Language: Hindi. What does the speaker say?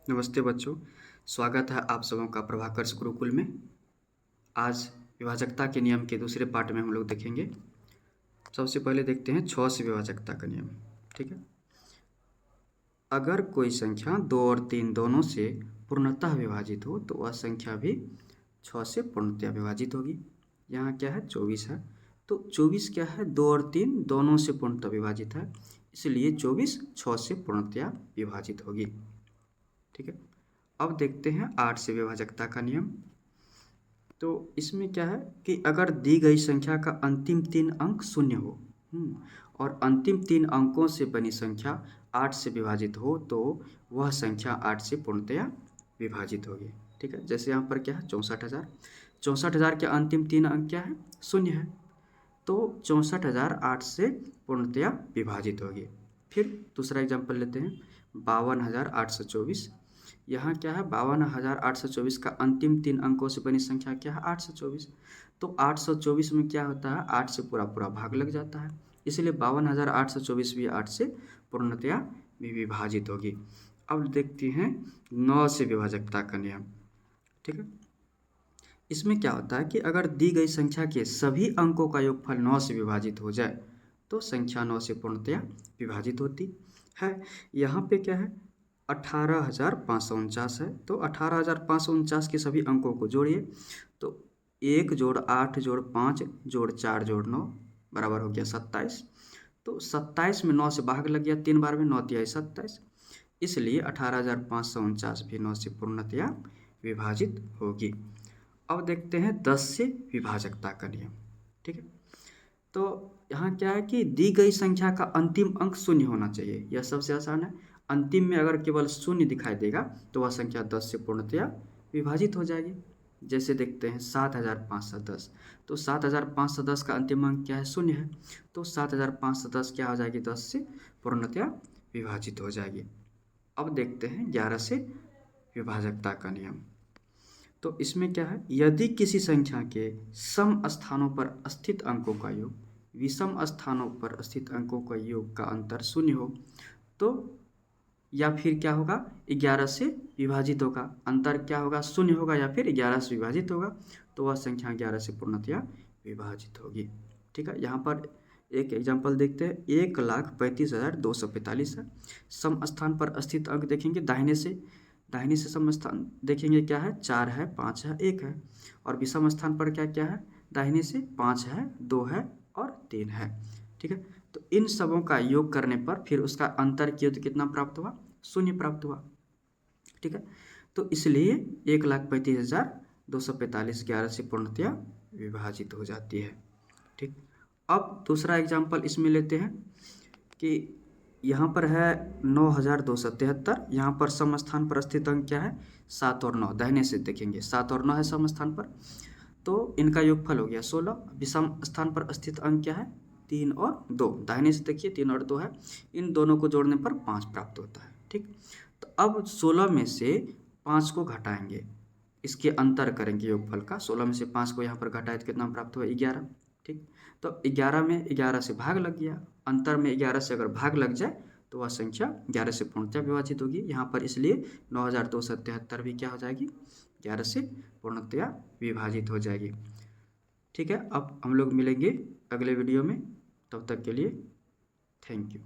नमस्ते बच्चों, स्वागत है आप सबों का प्रभाकर्ष गुरुकुल में। आज विभाजकता के नियम के दूसरे पार्ट में हम लोग देखेंगे। सबसे पहले देखते हैं 6 से विभाजकता का नियम। ठीक है, अगर कोई संख्या 2 और 3 दोनों से पूर्णतः विभाजित हो तो वह संख्या भी 6 से पूर्णतः विभाजित होगी। यहाँ क्या है, 24 है, तो 24 क्या है, 2 और 3 दोनों से पूर्णतः विभाजित है, इसलिए 24 6 से पूर्णतः विभाजित होगी। ठीक है, अब देखते हैं 8 से विभाजकता का नियम। तो इसमें क्या है कि अगर दी गई संख्या का अंतिम 3 अंक शून्य हो और अंतिम 3 अंकों से बनी संख्या 8 से विभाजित हो तो वह संख्या 8 से पूर्णतया विभाजित होगी। ठीक है, जैसे यहाँ पर क्या है, 64,000। 64,000 के अंतिम 3 अंक क्या है, शून्य है, तो 64,000 8 से पूर्णतया विभाजित होगी। फिर दूसरा एग्जाम्पल लेते हैं, 52,824। यहाँ क्या है, 52,824 का अंतिम 3 अंकों से बनी संख्या क्या है, 824। तो 824 में क्या होता है, 8 से पूरा पूरा भाग लग जाता है, इसलिए 52,824 भी 8 से पूर्णतया विभाजित होगी। अब देखते हैं 9 से विभाजकता का नियम। ठीक है, इसमें क्या होता है कि अगर दी गई संख्या के सभी अंकों का योगफल 9 से विभाजित हो जाए तो संख्या 9 से पूर्णतया विभाजित होती है। यहाँ पे क्या है, 18,549 है, तो 18,549 के सभी अंकों को जोड़िए, तो 1 जोड़ 8 जोड़ 5 जोड़ 4 जोड़ 9 बराबर हो गया 27। तो 27 में 9 से भाग लग गया, 3 बार में 9 तिहाई 27, इसलिए 18,549 भी 9 से पूर्णतया विभाजित होगी। अब देखते हैं 10 से विभाजकता का नियम। ठीक है, तो यहाँ क्या है कि दी गई संख्या का अंतिम अंक शून्य होना चाहिए, यह सबसे आसान है। अंतिम में अगर केवल शून्य दिखाई देगा तो वह संख्या 10 से पूर्णतया विभाजित हो जाएगी। जैसे देखते हैं 7,510, तो 7,510 का अंतिम अंक क्या है, शून्य है, तो 7,510 क्या हो जाएगी, 10 से पूर्णतया विभाजित हो जाएगी। अब देखते हैं 11 से विभाजकता का नियम। तो इसमें क्या है, यदि किसी संख्या के सम स्थानों पर स्थित अंकों का योग विषम स्थानों पर स्थित अंकों का योग का अंतर शून्य हो तो या फिर क्या होगा, 11 से विभाजित होगा। अंतर क्या होगा, शून्य होगा या फिर 11 से विभाजित होगा, तो वह संख्या 11 से पूर्णतया विभाजित होगी। ठीक है, यहाँ पर एक एग्जाम्पल देखते हैं, 1,35,245 है। सम स्थान पर स्थित अंक देखेंगे, दाहिने से सम स्थान देखेंगे, क्या है, 4 है, 5 है, 1 है, और विषम स्थान पर क्या क्या है, दाहिने से 5 है, 2 है और 3 है। ठीक है, तो इन सबों का योग करने पर फिर उसका अंतर किया तो कितना प्राप्त हुआ, शून्य प्राप्त हुआ। ठीक है, तो इसलिए 1,35,245 11 से पूर्णतया विभाजित हो जाती है। ठीक, अब दूसरा एग्जाम्पल इसमें लेते हैं कि यहाँ पर है 9,273। यहाँ पर सम स्थान पर स्थित अंक क्या है, 7 और 9, दाहिने से देखेंगे 7 और 9 है सम स्थान पर, तो इनका योगफल हो गया 16। विषम स्थान पर स्थित अंक क्या है, 3 और 2, दाहिने से देखिए 3 और 2 है, इन दोनों को जोड़ने पर 5 प्राप्त होता है। ठीक, तो अब 16 में से 5 को घटाएंगे, इसके अंतर करेंगे योगफल का। 16 में से 5 को यहाँ पर घटाए तो कितना प्राप्त हुआ, 11। ठीक, तो 11 में 11 से भाग लग गया, अंतर में 11 से अगर भाग लग जाए तो वह संख्या 11 से पूर्णतया विभाजित होगी। यहाँ पर इसलिए 9,273 भी क्या हो जाएगी, 11 से पूर्णतया विभाजित हो जाएगी। ठीक है, अब हम लोग मिलेंगे अगले वीडियो में, तब तक के लिए थैंक यू।